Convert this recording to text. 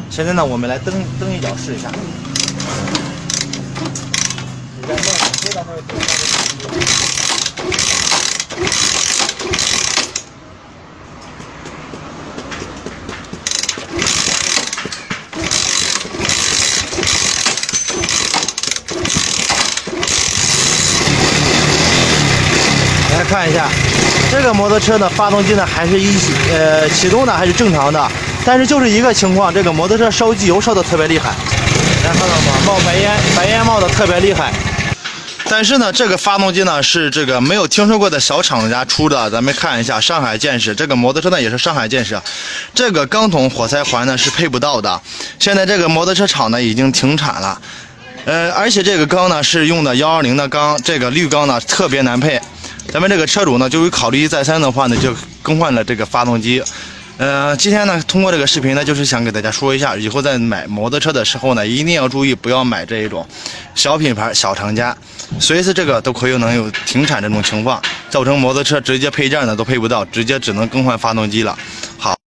现在呢，我们来蹬一脚试一下。来看一下，这个摩托车呢，发动机呢还是启动呢还是正常的，但是就是一个情况，这个摩托车烧机油烧的特别厉害，大家看到吗？冒白烟冒的特别厉害。但是呢，这个发动机呢是这个没有听说过的小厂家出的，咱们看一下上海建设，这个摩托车呢也是上海建设，这个钢筒活塞环呢是配不到的。现在这个摩托车厂呢已经停产了，而且这个钢呢是用的120的钢，这个绿钢呢特别难配。咱们这个车主呢就有考虑再三的话呢，就更换了这个发动机。今天呢通过这个视频呢，就是想给大家说一下，以后在买摩托车的时候呢，一定要注意不要买这一种小品牌、小厂家，随时这个都能有停产这种情况，造成摩托车直接配件呢都配不到，直接只能更换发动机了。好。